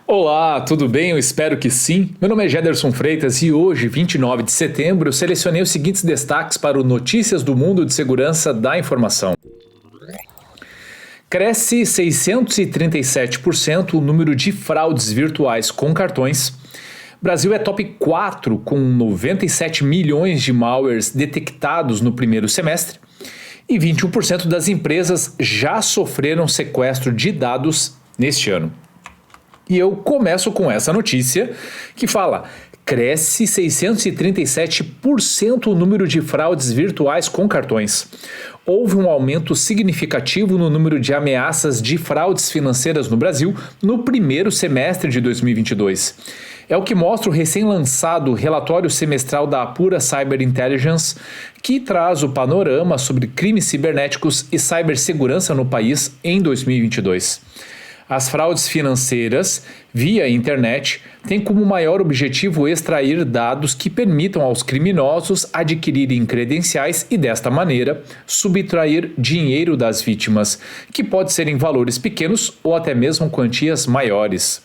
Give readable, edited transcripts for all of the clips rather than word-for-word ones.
Olá, tudo bem? Eu espero que sim. Meu nome é Gederson Freitas e hoje, 29 de setembro, eu selecionei os seguintes destaques para o Notícias do Mundo de Segurança da Informação. Cresce 637% o número de fraudes virtuais com cartões. Brasil é top 4 com 97 milhões de malwares detectados no primeiro semestre. E 21% das empresas já sofreram sequestro de dados neste ano. E eu começo com essa notícia que fala: cresce 637% o número de fraudes virtuais com cartões. Houve um aumento significativo no número de ameaças de fraudes financeiras no Brasil no primeiro semestre de 2022. É o que mostra o recém-lançado relatório semestral da Apura Cyber Intelligence, que traz o panorama sobre crimes cibernéticos e cibersegurança no país em 2022. As fraudes financeiras, via internet, têm como maior objetivo extrair dados que permitam aos criminosos adquirirem credenciais e, desta maneira, subtrair dinheiro das vítimas, que pode ser em valores pequenos ou até mesmo quantias maiores.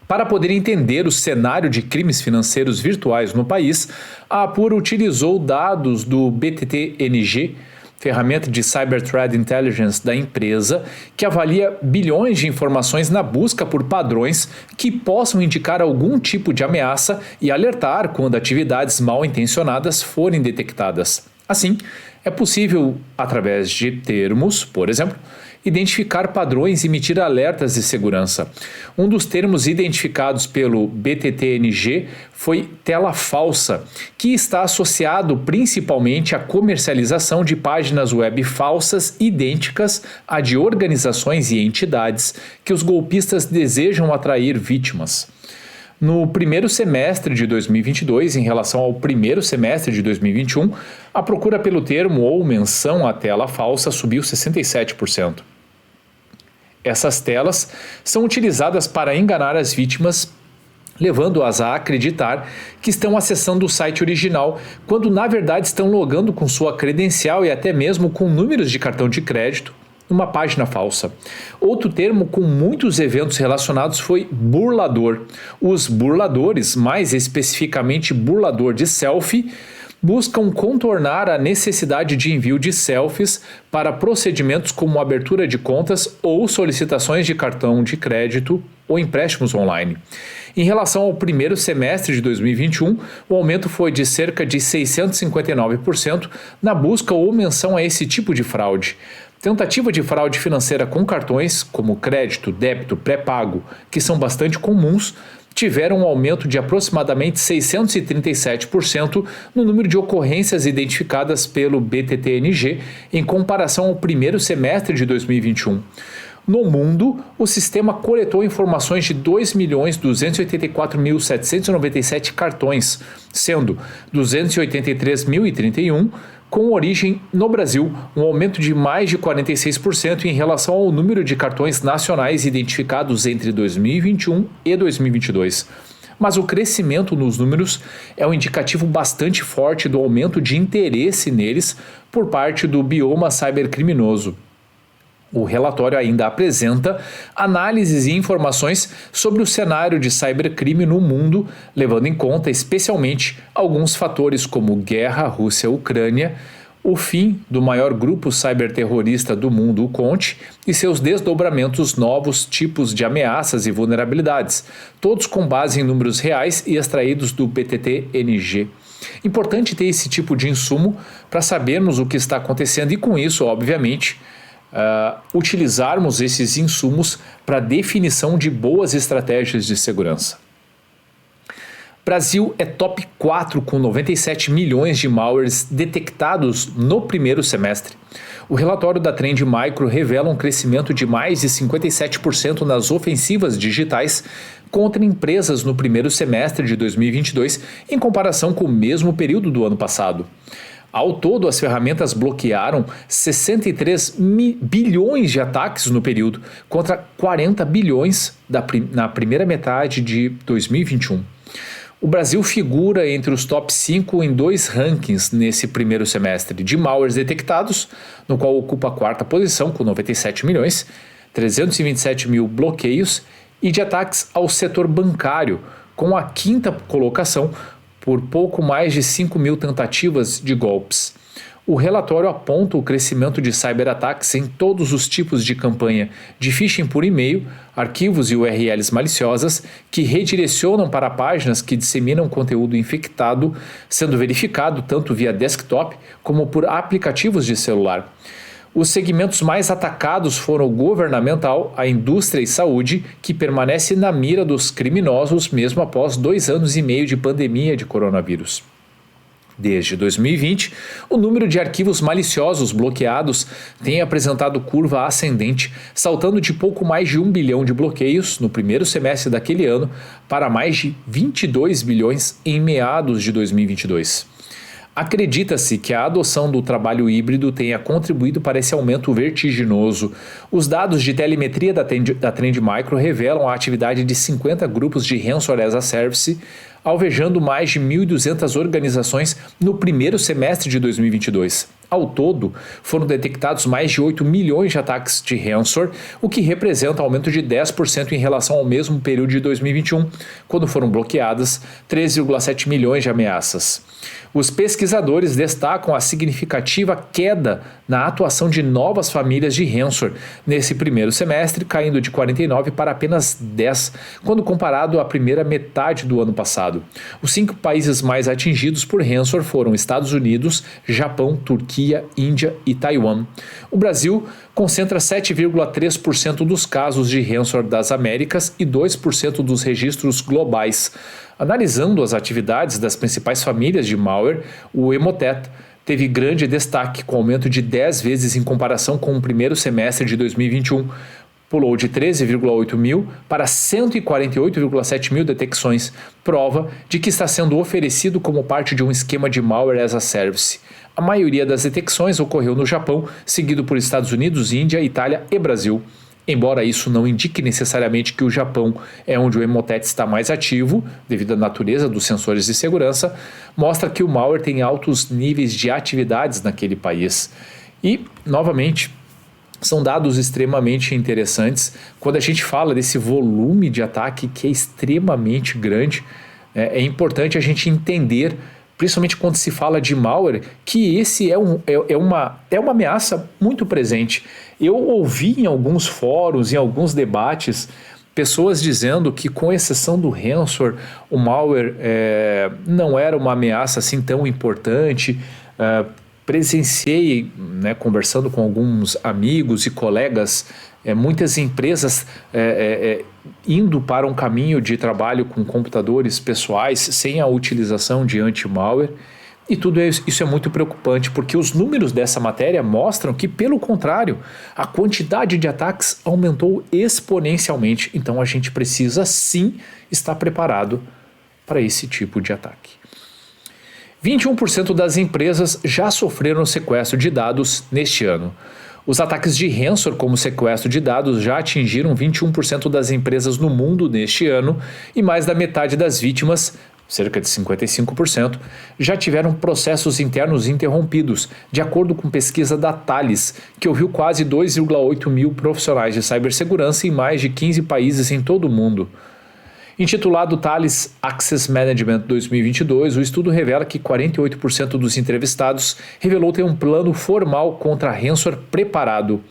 Para poder entender o cenário de crimes financeiros virtuais no país, a Apura utilizou dados do BTT-NG, ferramenta de Cyber Threat Intelligence da empresa, que avalia bilhões de informações na busca por padrões que possam indicar algum tipo de ameaça e alertar quando atividades mal intencionadas forem detectadas. Assim, é possível, através de termos, por exemplo, identificar padrões e emitir alertas de segurança. Um dos termos identificados pelo BTT-NG foi tela falsa, que está associado principalmente à comercialização de páginas web falsas idênticas à de organizações e entidades que os golpistas desejam atrair vítimas. No primeiro semestre de 2022, em relação ao primeiro semestre de 2021, a procura pelo termo ou menção à tela falsa subiu 67%. Essas telas são utilizadas para enganar as vítimas, levando-as a acreditar que estão acessando o site original, quando na verdade estão logando com sua credencial e até mesmo com números de cartão de crédito numa página falsa. Outro termo com muitos eventos relacionados foi burlador. Os burladores, mais especificamente burlador de selfie, buscam contornar a necessidade de envio de selfies para procedimentos como abertura de contas ou solicitações de cartão de crédito ou empréstimos online. Em relação ao primeiro semestre de 2021, o aumento foi de cerca de 659% na busca ou menção a esse tipo de fraude. Tentativa de fraude financeira com cartões, como crédito, débito, pré-pago, que são bastante comuns, tiveram um aumento de aproximadamente 637% no número de ocorrências identificadas pelo BTT-NG em comparação ao primeiro semestre de 2021. No mundo, o sistema coletou informações de 2.284.797 cartões, sendo 283.031 com origem no Brasil, um aumento de mais de 46% em relação ao número de cartões nacionais identificados entre 2021 e 2022. Mas o crescimento nos números é um indicativo bastante forte do aumento de interesse neles por parte do bioma cybercriminoso. O relatório ainda apresenta análises e informações sobre o cenário de cybercrime no mundo, levando em conta especialmente alguns fatores como guerra Rússia-Ucrânia, o fim do maior grupo cyberterrorista do mundo, o CONT, e seus desdobramentos novos tipos de ameaças e vulnerabilidades, todos com base em números reais e extraídos do BTT-NG. Importante ter esse tipo de insumo para sabermos o que está acontecendo e, com isso, obviamente, utilizarmos esses insumos para definição de boas estratégias de segurança. Brasil é top 4 com 97 milhões de malwares detectados no primeiro semestre. O relatório da Trend Micro revela um crescimento de mais de 57% nas ofensivas digitais contra empresas no primeiro semestre de 2022 em comparação com o mesmo período do ano passado. Ao todo, as ferramentas bloquearam 63 bilhões de ataques no período, contra 40 bilhões na primeira metade de 2021. O Brasil figura entre os top 5 em 2 rankings nesse primeiro semestre de malwares detectados, no qual ocupa a quarta posição com 97 milhões, 327 mil bloqueios e de ataques ao setor bancário, com a quinta colocação por pouco mais de 5 mil tentativas de golpes. O relatório aponta o crescimento de cyberataques em todos os tipos de campanha de phishing por e-mail, arquivos e URLs maliciosas que redirecionam para páginas que disseminam conteúdo infectado, sendo verificado tanto via desktop como por aplicativos de celular. Os segmentos mais atacados foram o governamental, a indústria e saúde, que permanece na mira dos criminosos mesmo após 2 anos e meio de pandemia de coronavírus. Desde 2020, o número de arquivos maliciosos bloqueados tem apresentado curva ascendente, saltando de pouco mais de 1 bilhão de bloqueios no primeiro semestre daquele ano para mais de 22 bilhões em meados de 2022. Acredita-se que a adoção do trabalho híbrido tenha contribuído para esse aumento vertiginoso. Os dados de telemetria da Trend Micro revelam a atividade de 50 grupos de Ransomware as a Service, alvejando mais de 1.200 organizações no primeiro semestre de 2022. Ao todo, foram detectados mais de 8 milhões de ataques de ransomware, o que representa um aumento de 10% em relação ao mesmo período de 2021, quando foram bloqueadas 13,7 milhões de ameaças. Os pesquisadores destacam a significativa queda na atuação de novas famílias de ransomware nesse primeiro semestre, caindo de 49 para apenas 10, quando comparado à primeira metade do ano passado. Os 5 países mais atingidos por ransomware foram Estados Unidos, Japão, Turquia, Índia e Taiwan. O Brasil concentra 7,3% dos casos de ransomware das Américas e 2% dos registros globais. Analisando as atividades das principais famílias de malware, o Emotet teve grande destaque, com aumento de 10 vezes em comparação com o primeiro semestre de 2021. Pulou de 13,8 mil para 148,7 mil detecções, prova de que está sendo oferecido como parte de um esquema de Malware as a Service. A maioria das detecções ocorreu no Japão, seguido por Estados Unidos, Índia, Itália e Brasil. Embora isso não indique necessariamente que o Japão é onde o Emotet está mais ativo, devido à natureza dos sensores de segurança, mostra que o malware tem altos níveis de atividades naquele país. E, novamente, são dados extremamente interessantes. Quando a gente fala desse volume de ataque que é extremamente grande, é importante a gente entender, principalmente quando se fala de malware, que esse é uma ameaça muito presente. Eu ouvi em alguns fóruns, em alguns debates, pessoas dizendo que, com exceção do ransomware, o malware não era uma ameaça assim tão importante. Presenciei, conversando com alguns amigos e colegas, muitas empresas indo para um caminho de trabalho com computadores pessoais sem a utilização de anti-malware. E tudo isso é muito preocupante, porque os números dessa matéria mostram que, pelo contrário, a quantidade de ataques aumentou exponencialmente. Então a gente precisa sim estar preparado para esse tipo de ataque. 21% das empresas já sofreram sequestro de dados neste ano. Os ataques de ransomware, como sequestro de dados, já atingiram 21% das empresas no mundo neste ano, e mais da metade das vítimas, cerca de 55%, já tiveram processos internos interrompidos, de acordo com pesquisa da Thales, que ouviu quase 2,8 mil profissionais de cibersegurança em mais de 15 países em todo o mundo. Intitulado Thales Access Management 2022, o estudo revela que 48% dos entrevistados revelou ter um plano formal contra ransomware preparado.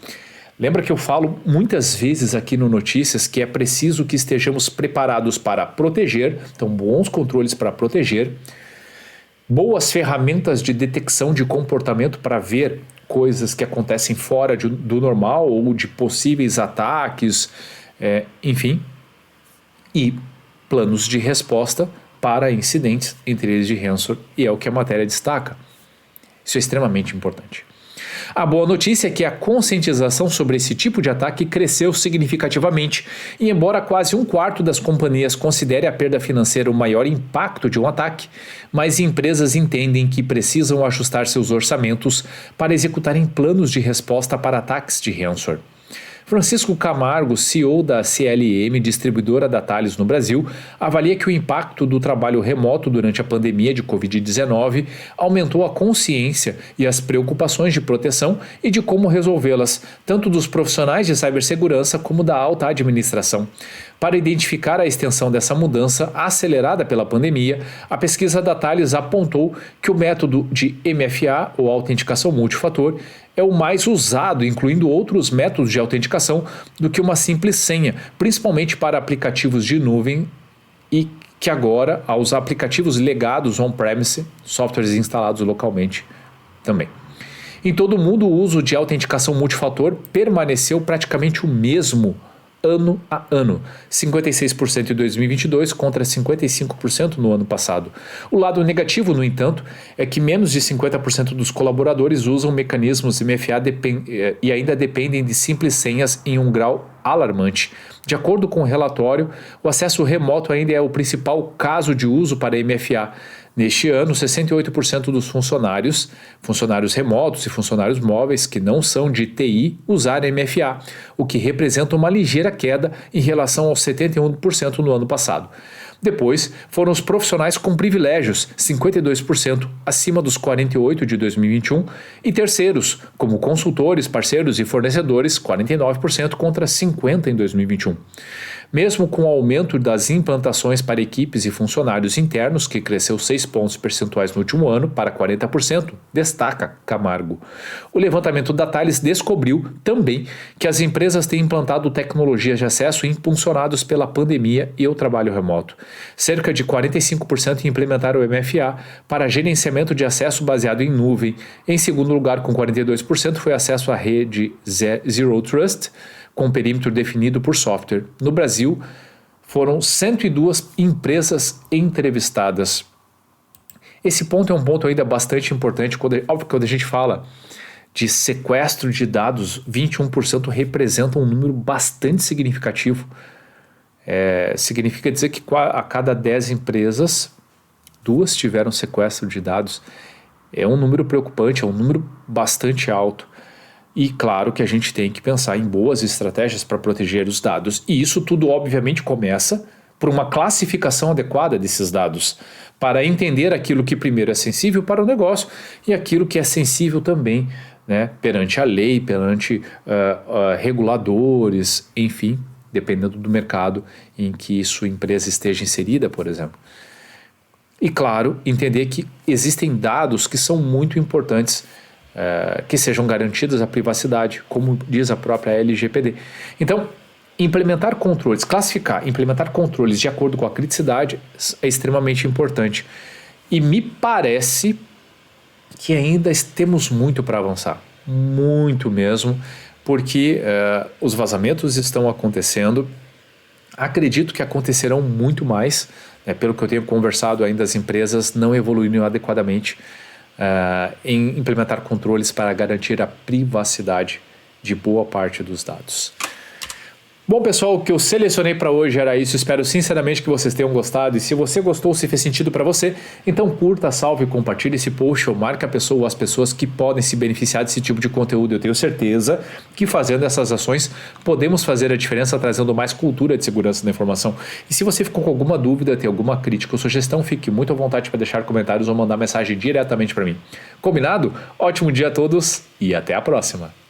Lembra que eu falo muitas vezes aqui no Notícias que é preciso que estejamos preparados para proteger, então bons controles para proteger, boas ferramentas de detecção de comportamento para ver coisas que acontecem fora do normal ou de possíveis ataques, enfim, e planos de resposta para incidentes, entre eles de ransomware, e é o que a matéria destaca. Isso é extremamente importante. A boa notícia é que a conscientização sobre esse tipo de ataque cresceu significativamente, e embora quase 1/4 das companhias considere a perda financeira o maior impacto de um ataque, mais empresas entendem que precisam ajustar seus orçamentos para executarem planos de resposta para ataques de ransomware. Francisco Camargo, CEO da CLM, distribuidora da Thales no Brasil, avalia que o impacto do trabalho remoto durante a pandemia de Covid-19 aumentou a consciência e as preocupações de proteção e de como resolvê-las, tanto dos profissionais de cibersegurança como da alta administração. Para identificar a extensão dessa mudança acelerada pela pandemia, a pesquisa da Thales apontou que o método de MFA, ou autenticação multifator, é o mais usado, incluindo outros métodos de autenticação, do que uma simples senha, principalmente para aplicativos de nuvem e que agora, aos aplicativos legados on-premise, softwares instalados localmente também. Em todo o mundo, o uso de autenticação multifator permaneceu praticamente o mesmo ano a ano, 56% em 2022 contra 55% no ano passado. O lado negativo, no entanto, é que menos de 50% dos colaboradores usam mecanismos MFA e ainda dependem de simples senhas em um grau alarmante. De acordo com o relatório, o acesso remoto ainda é o principal caso de uso para MFA. Neste ano, 68% dos funcionários remotos e funcionários móveis que não são de TI usaram MFA, o que representa uma ligeira queda em relação aos 71% no ano passado. Depois, foram os profissionais com privilégios, 52% acima dos 48% de 2021, e terceiros, como consultores, parceiros e fornecedores, 49% contra 50% em 2021. Mesmo com o aumento das implantações para equipes e funcionários internos, que cresceu 6 pontos percentuais no último ano para 40%, destaca Camargo. O levantamento da Thales descobriu também que as empresas têm implantado tecnologias de acesso impulsionados pela pandemia e o trabalho remoto. Cerca de 45% implementaram o MFA para gerenciamento de acesso baseado em nuvem. Em segundo lugar, com 42%, foi acesso à rede Zero Trust, com perímetro definido por software. No Brasil, foram 102 empresas entrevistadas. Esse ponto é um ponto ainda bastante importante. Quando a gente fala de sequestro de dados, 21% representa um número bastante significativo. Significa dizer que a cada 10 empresas, 2 tiveram sequestro de dados. É um número preocupante, é um número bastante alto. E claro que a gente tem que pensar em boas estratégias para proteger os dados. E isso tudo obviamente começa por uma classificação adequada desses dados, para entender aquilo que primeiro é sensível para o negócio e aquilo que é sensível também, né, perante a lei, perante reguladores, enfim, dependendo do mercado em que sua empresa esteja inserida, por exemplo. E claro, entender que existem dados que são muito importantes, que sejam garantidas a privacidade, como diz a própria LGPD. Então, implementar controles, implementar controles de acordo com a criticidade é extremamente importante. E me parece que ainda temos muito para avançar, muito mesmo, porque os vazamentos estão acontecendo. Acredito que acontecerão muito mais, pelo que eu tenho conversado ainda, as empresas não evoluíram adequadamente em implementar controles para garantir a privacidade de boa parte dos dados. Bom, pessoal, o que eu selecionei para hoje era isso. Espero sinceramente que vocês tenham gostado. E se você gostou, se fez sentido para você, então curta, salve, compartilhe esse post ou marque a pessoa ou as pessoas que podem se beneficiar desse tipo de conteúdo. Eu tenho certeza que fazendo essas ações podemos fazer a diferença, trazendo mais cultura de segurança da informação. E se você ficou com alguma dúvida, tem alguma crítica ou sugestão, fique muito à vontade para deixar comentários ou mandar mensagem diretamente para mim. Combinado? Ótimo dia a todos e até a próxima!